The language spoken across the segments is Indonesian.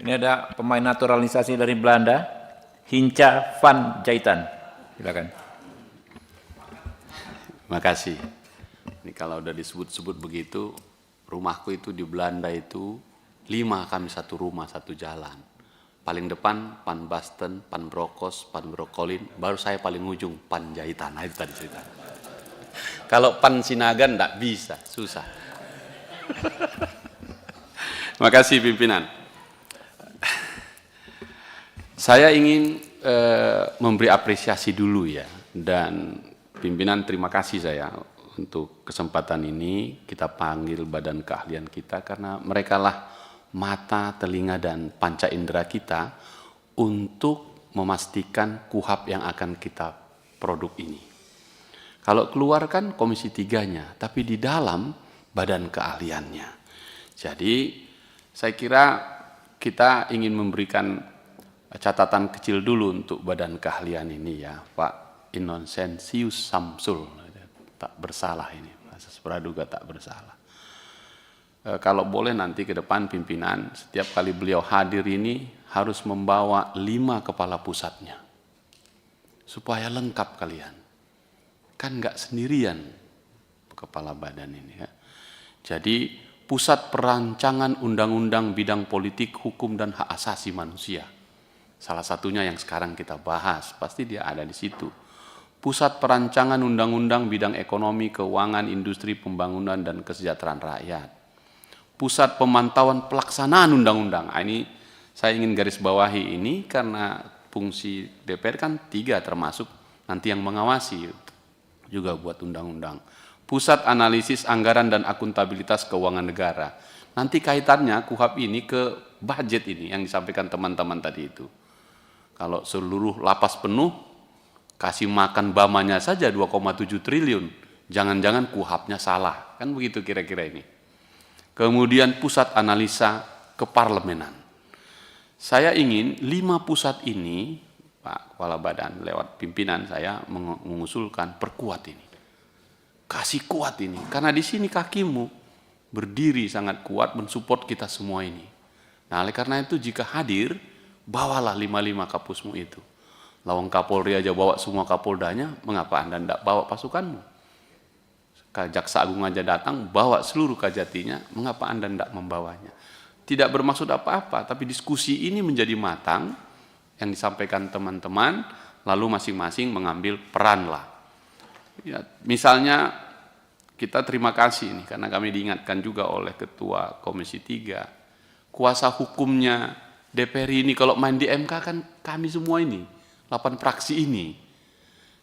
Ini ada pemain naturalisasi dari Belanda, Hinca van Jaitan. Silakan. Makasih. Ini kalau udah disebut-sebut begitu, rumahku itu di Belanda itu 5, kami satu rumah, satu jalan. Paling depan Pan Basten, Pan Brokos, Pan Brokolin, baru saya paling ujung Pan Jaitan. Nah, itu tadi cerita. Kalau Pan Sinagan enggak bisa, susah. Makasih pimpinan. Saya ingin memberi apresiasi dulu ya, dan pimpinan terima kasih saya untuk kesempatan ini. Kita panggil badan keahlian kita karena mereka lah mata, telinga, dan panca indera kita untuk memastikan KUHP yang akan kita produk ini. Kalau keluar kan komisi 3-nya, tapi di dalam badan keahliannya. Jadi saya kira kita ingin memberikan catatan kecil dulu untuk badan keahlian ini ya, Pak Innocentius Samsul, tak bersalah ini, asas praduga tak bersalah. Kalau boleh nanti ke depan pimpinan, setiap kali beliau hadir ini harus membawa 5 kepala pusatnya, supaya lengkap kalian. Kan nggak sendirian kepala badan ini ya. Jadi pusat perancangan undang-undang bidang politik, hukum, dan hak asasi manusia. Salah satunya yang sekarang kita bahas, pasti dia ada di situ. Pusat perancangan undang-undang bidang ekonomi, keuangan, industri, pembangunan, dan kesejahteraan rakyat. Pusat pemantauan pelaksanaan undang-undang. Ini saya ingin garis bawahi ini karena fungsi DPR kan 3 termasuk nanti yang mengawasi juga buat undang-undang. Pusat analisis anggaran dan akuntabilitas keuangan negara. Nanti kaitannya KUHP ini ke budget ini yang disampaikan teman-teman tadi itu. Kalau seluruh lapas penuh, kasih makan bamanya saja 2,7 triliun. Jangan-jangan KUHP-nya salah. Kan begitu kira-kira ini. Kemudian pusat analisa keparlemenan. Saya ingin 5 pusat ini, Pak Kepala Badan, lewat pimpinan saya mengusulkan perkuat ini. Kasih kuat ini, karena di sini kakimu berdiri sangat kuat mensupport kita semua ini. Nah, oleh karena itu jika hadir, bawalah 5 kapusmu itu. Lawang Kapolri aja bawa semua kapoldanya, mengapa Anda tidak bawa pasukanmu? Jaksa Agung aja datang, bawa seluruh kajatinya, mengapa Anda tidak membawanya? Tidak bermaksud apa-apa, tapi diskusi ini menjadi matang, yang disampaikan teman-teman, lalu masing-masing mengambil peran lah. Ya, misalnya kita terima kasih nih, karena kami diingatkan juga oleh Ketua Komisi 3, kuasa hukumnya DPR ini kalau main di MK kan kami semua ini, 8 fraksi ini.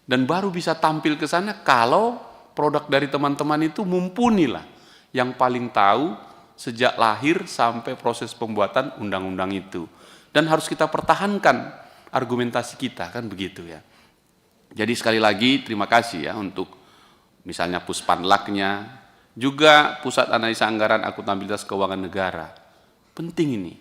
Dan baru bisa tampil ke sana kalau produk dari teman-teman itu mumpuni lah. Yang paling tahu sejak lahir sampai proses pembuatan undang-undang itu. Dan harus kita pertahankan argumentasi kita, kan begitu ya. Jadi sekali lagi terima kasih ya untuk misalnya Puspanlaknya, juga Pusat Analisa Anggaran Akuntabilitas Keuangan Negara. Penting ini.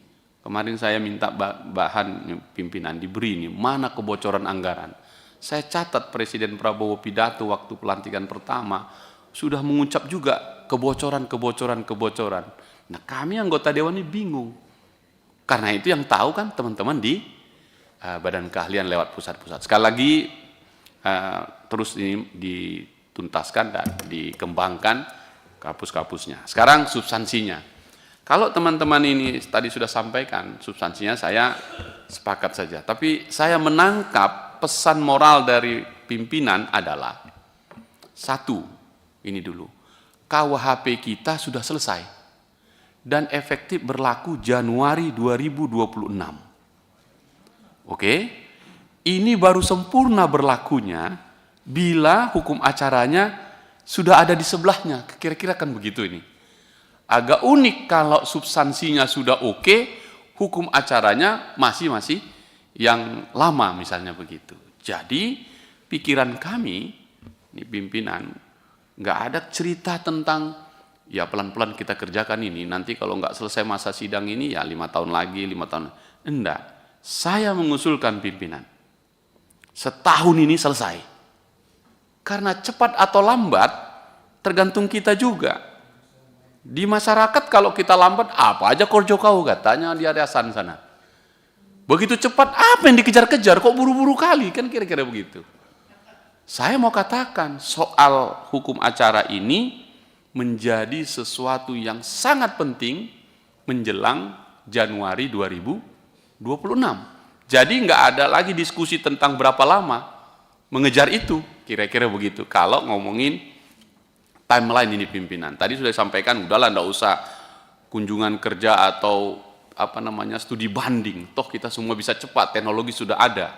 Kemarin saya minta bahan pimpinan diberi ini, mana kebocoran anggaran. Saya catat Presiden Prabowo pidato waktu pelantikan pertama, sudah mengucap juga kebocoran. Nah kami anggota Dewan ini bingung. Karena itu yang tahu kan teman-teman di badan keahlian lewat pusat-pusat. Sekali lagi terus ini dituntaskan dan dikembangkan kapus-kapusnya. Sekarang substansinya. Kalau teman-teman ini tadi sudah sampaikan, substansinya saya sepakat saja. Tapi saya menangkap pesan moral dari pimpinan adalah, 1, ini dulu, KUHP kita sudah selesai dan efektif berlaku Januari 2026. Oke, ini baru sempurna berlakunya bila hukum acaranya sudah ada di sebelahnya. Kira-kira kan begitu ini. Agak unik kalau substansinya sudah oke, hukum acaranya masih yang lama misalnya begitu. Jadi pikiran kami, ini pimpinan, nggak ada cerita tentang ya pelan-pelan kita kerjakan ini, nanti kalau nggak selesai masa sidang ini ya 5 tahun lagi, 5 tahun. Enggak, saya mengusulkan pimpinan, setahun ini selesai. Karena cepat atau lambat tergantung kita juga. Di masyarakat kalau kita lambat, apa aja korjo kau katanya di Ariasan sana. Begitu cepat, apa yang dikejar-kejar? Kok buru-buru kali? Kan kira-kira begitu. Saya mau katakan, soal hukum acara ini menjadi sesuatu yang sangat penting menjelang Januari 2026. Jadi nggak ada lagi diskusi tentang berapa lama mengejar itu, kira-kira begitu. Kalau ngomongin timeline ini pimpinan, tadi sudah disampaikan, udahlah nggak usah kunjungan kerja atau studi banding, toh kita semua bisa cepat, teknologi sudah ada.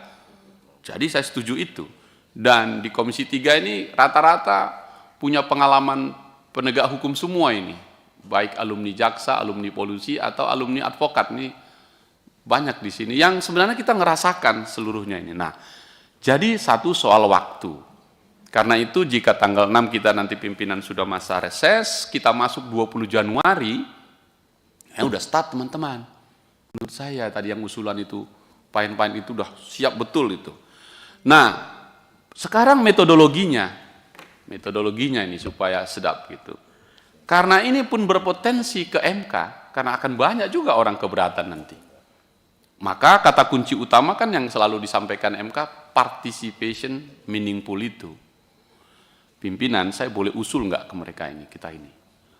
Jadi saya setuju itu. Dan di Komisi 3 ini rata-rata punya pengalaman penegak hukum semua ini, baik alumni jaksa, alumni polisi, atau alumni advokat. Ini banyak di sini yang sebenarnya kita ngerasakan seluruhnya ini. Nah, jadi satu soal waktu. Karena itu jika tanggal 6 kita nanti pimpinan sudah masa reses, kita masuk 20 Januari, udah start teman-teman. Menurut saya tadi yang usulan itu, poin-poin itu udah siap betul itu. Nah, sekarang metodologinya ini supaya sedap gitu. Karena ini pun berpotensi ke MK, karena akan banyak juga orang keberatan nanti. Maka kata kunci utama kan yang selalu disampaikan MK, participation meaningful itu. Pimpinan, saya boleh usul nggak ke mereka ini, kita ini?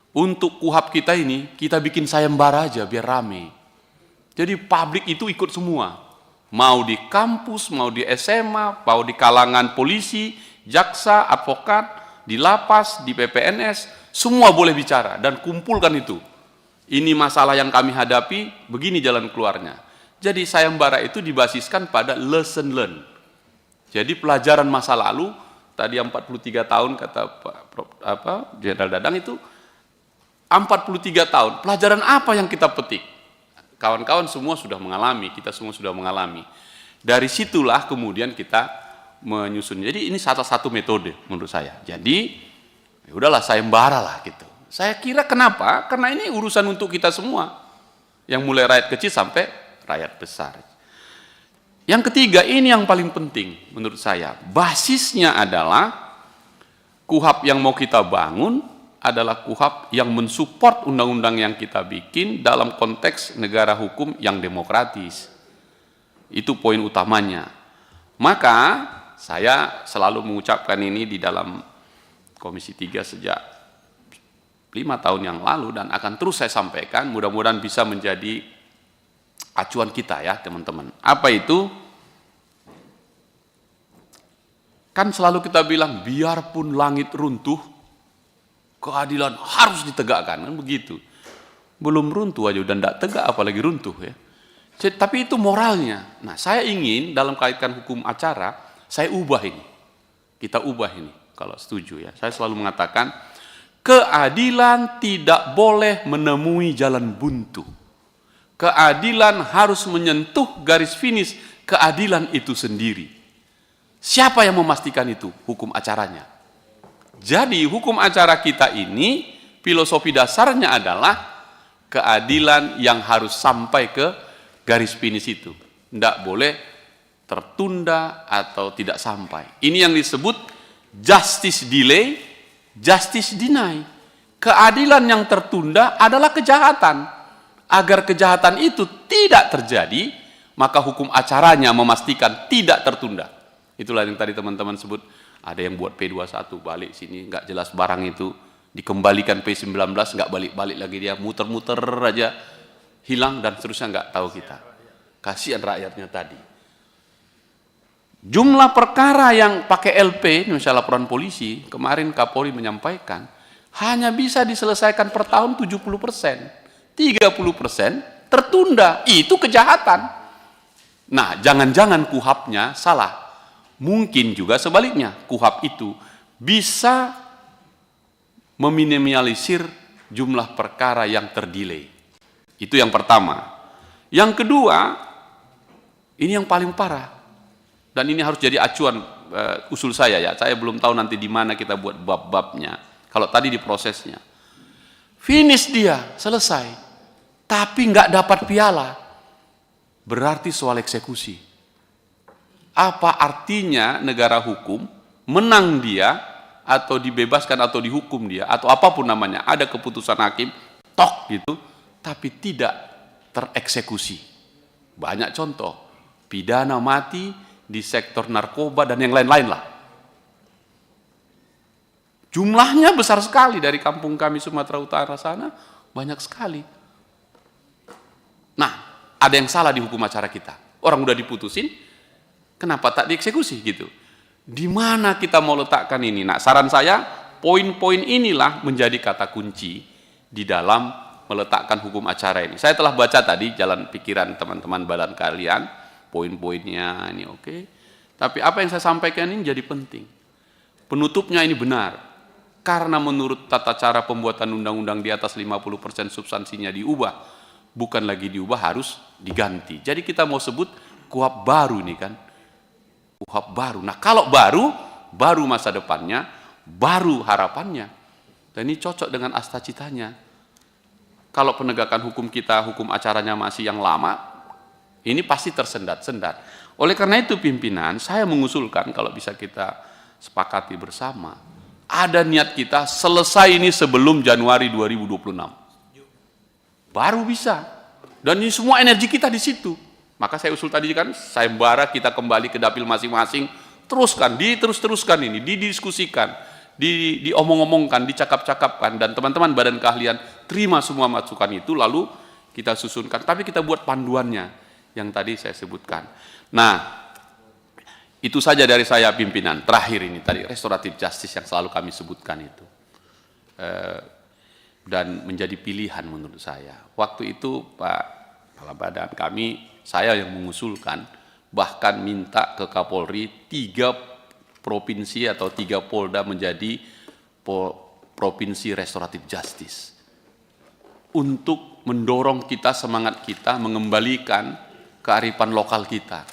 Untuk KUHP kita ini, kita bikin sayembara aja biar rame. Jadi publik itu ikut semua. Mau di kampus, mau di SMA, mau di kalangan polisi, jaksa, advokat, di lapas, di PPNS, semua boleh bicara dan kumpulkan itu. Ini masalah yang kami hadapi, begini jalan keluarnya. Jadi sayembara itu dibasiskan pada lesson learn. Jadi pelajaran masa lalu, tadi 43 tahun kata Pak Jenderal Dadang itu, 43 tahun, pelajaran apa yang kita petik? Kawan-kawan semua sudah mengalami, kita semua sudah mengalami. Dari situlah kemudian kita menyusun. Jadi ini salah satu metode menurut saya. Jadi, ya udahlah sayembara lah gitu. Saya kira kenapa? Karena ini urusan untuk kita semua. Yang mulai rakyat kecil sampai rakyat besar. Yang ketiga, ini yang paling penting menurut saya. Basisnya adalah KUHP yang mau kita bangun adalah KUHP yang mensupport undang-undang yang kita bikin dalam konteks negara hukum yang demokratis. Itu poin utamanya. Maka saya selalu mengucapkan ini di dalam Komisi 3 sejak 5 tahun yang lalu dan akan terus saya sampaikan, mudah-mudahan bisa menjadi acuan kita ya teman-teman. Apa itu? Kan selalu kita bilang, biarpun langit runtuh, keadilan harus ditegakkan, kan begitu. Belum runtuh aja udah tidak tegak, apalagi runtuh ya. Tapi itu moralnya. Nah, saya ingin dalam kaitan hukum acara, saya ubah ini. Kita ubah ini, kalau setuju ya. Saya selalu mengatakan, keadilan tidak boleh menemui jalan buntu. Keadilan harus menyentuh garis finish keadilan itu sendiri. Siapa yang memastikan itu? Hukum acaranya. Jadi hukum acara kita ini, filosofi dasarnya adalah keadilan yang harus sampai ke garis finish itu. Tidak boleh tertunda atau tidak sampai. Ini yang disebut justice delay, justice deny. Keadilan yang tertunda adalah kejahatan. Agar kejahatan itu tidak terjadi, maka hukum acaranya memastikan tidak tertunda. Itulah yang tadi teman-teman sebut, ada yang buat P21 balik sini, nggak jelas barang itu, dikembalikan P19, nggak balik-balik lagi dia, muter-muter aja, hilang dan seterusnya nggak tahu kita. Kasihan rakyatnya tadi. Jumlah perkara yang pakai LP, misalnya laporan polisi, kemarin Kapolri menyampaikan, hanya bisa diselesaikan per tahun 70%, 30% tertunda, itu kejahatan. Nah, jangan-jangan KUHP-nya salah. Mungkin juga sebaliknya, KUHP itu bisa meminimalisir jumlah perkara yang terdelay. Itu yang pertama. Yang kedua, ini yang paling parah. Dan ini harus jadi acuan usul saya ya. Saya belum tahu nanti di mana kita buat bab-babnya. Kalau tadi di prosesnya. Finish dia, selesai. Tapi nggak dapat piala. Berarti soal eksekusi. Apa artinya negara hukum, menang dia, atau dibebaskan atau dihukum dia, atau apapun namanya, ada keputusan hakim, tok gitu, tapi tidak tereksekusi. Banyak contoh, pidana mati di sektor narkoba dan yang lain-lain lah. Jumlahnya besar sekali dari kampung kami Sumatera Utara sana, banyak sekali. Nah, ada yang salah di hukum acara kita. Orang udah diputusin, kenapa tak dieksekusi gitu? Di mana kita mau letakkan ini? Nah, saran saya, poin-poin inilah menjadi kata kunci di dalam meletakkan hukum acara ini. Saya telah baca tadi jalan pikiran teman-teman badan kalian, poin-poinnya ini oke. Tapi apa yang saya sampaikan ini jadi penting. Penutupnya ini benar. Karena menurut tata cara pembuatan undang-undang di atas 50% substansinya diubah, bukan lagi diubah, harus diganti. Jadi kita mau sebut KUHP baru nih kan. KUHP baru. Nah, kalau baru masa depannya, baru harapannya. Dan ini cocok dengan asta-citanya. Kalau penegakan hukum kita, hukum acaranya masih yang lama, ini pasti tersendat-sendat. Oleh karena itu pimpinan, saya mengusulkan kalau bisa kita sepakati bersama, ada niat kita selesai ini sebelum Januari 2026. Baru bisa. Dan ini semua energi kita di situ. Maka saya usul tadi kan, sayembara kita kembali ke dapil masing-masing, teruskan, diterus-teruskan ini, didiskusikan, diomong-omongkan, dicakap-cakapkan, dan teman-teman badan keahlian terima semua masukan itu, lalu kita susunkan. Tapi kita buat panduannya, yang tadi saya sebutkan. Nah, itu saja dari saya pimpinan. Terakhir ini tadi, restoratif justice yang selalu kami sebutkan itu. Dan menjadi pilihan menurut saya. Waktu itu Pak Kepala Badan kami, saya yang mengusulkan, bahkan minta ke Kapolri 3 provinsi atau 3 Polda menjadi provinsi restoratif justice. Untuk mendorong kita, semangat kita, mengembalikan kearifan lokal kita.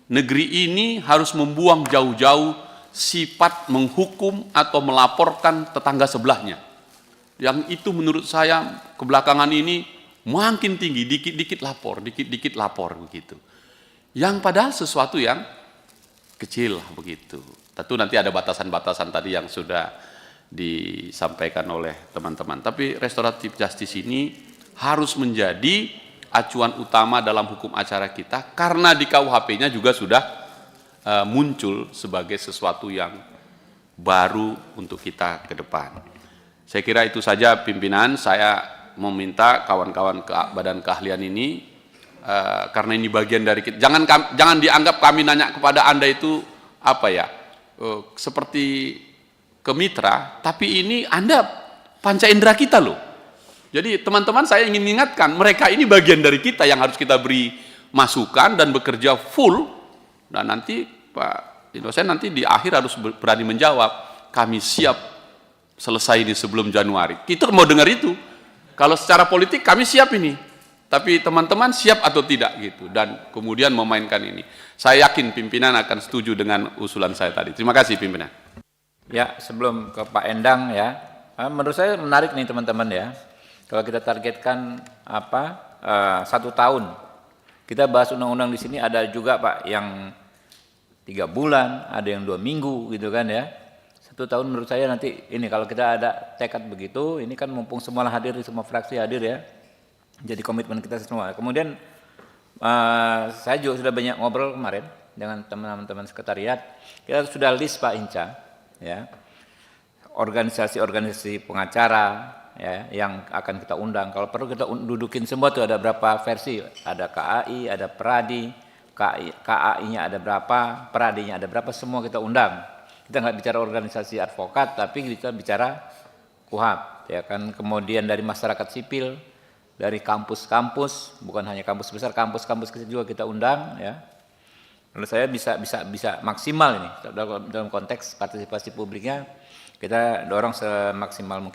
Negeri ini harus membuang jauh-jauh sifat menghukum atau melaporkan tetangga sebelahnya. Yang itu menurut saya kebelakangan ini makin tinggi, dikit-dikit lapor begitu. Yang padahal sesuatu yang kecil lah begitu. Tentu nanti ada batasan-batasan tadi yang sudah disampaikan oleh teman-teman. Tapi restoratif justice ini harus menjadi acuan utama dalam hukum acara kita, karena di KUHP-nya juga sudah muncul sebagai sesuatu yang baru untuk kita ke depan. Saya kira itu saja pimpinan. Saya meminta kawan-kawan badan keahlian ini, karena ini bagian dari kita, jangan dianggap kami nanya kepada Anda itu apa ya, seperti ke mitra, tapi ini Anda panca indera kita loh. Jadi teman-teman, saya ingin mengingatkan, mereka ini bagian dari kita yang harus kita beri masukan dan bekerja full. Dan nanti Pak Dosen nanti di akhir harus berani menjawab, kami siap selesai ini sebelum Januari. Kita mau dengar itu. Kalau secara politik kami siap ini, tapi teman-teman siap atau tidak gitu. Dan kemudian memainkan ini. Saya yakin pimpinan akan setuju dengan usulan saya tadi. Terima kasih pimpinan. Ya, sebelum ke Pak Endang ya, menurut saya menarik nih teman-teman ya. Kalau kita targetkan 1 tahun, kita bahas undang-undang di sini ada juga Pak yang 3 bulan, ada yang 2 minggu gitu kan ya. 1 tahun menurut saya nanti ini kalau kita ada tekad begitu, ini kan mumpung semua hadir, semua fraksi hadir ya, jadi komitmen kita semua. Kemudian saya juga sudah banyak ngobrol kemarin dengan teman-teman sekretariat, kita sudah list Pak Hinca ya, organisasi-organisasi pengacara ya, yang akan kita undang. Kalau perlu kita dudukin semua tuh, ada berapa versi, ada KAI, ada Peradi, KAI-nya ada berapa, Peradinya ada berapa, semua kita undang. Kita nggak bicara organisasi advokat, tapi kita bicara KUHP ya kan. Kemudian dari masyarakat sipil, dari kampus-kampus, bukan hanya kampus besar, kampus-kampus kecil juga kita undang ya. Menurut saya bisa maksimal ini dalam konteks partisipasi publiknya, kita dorong semaksimal mungkin.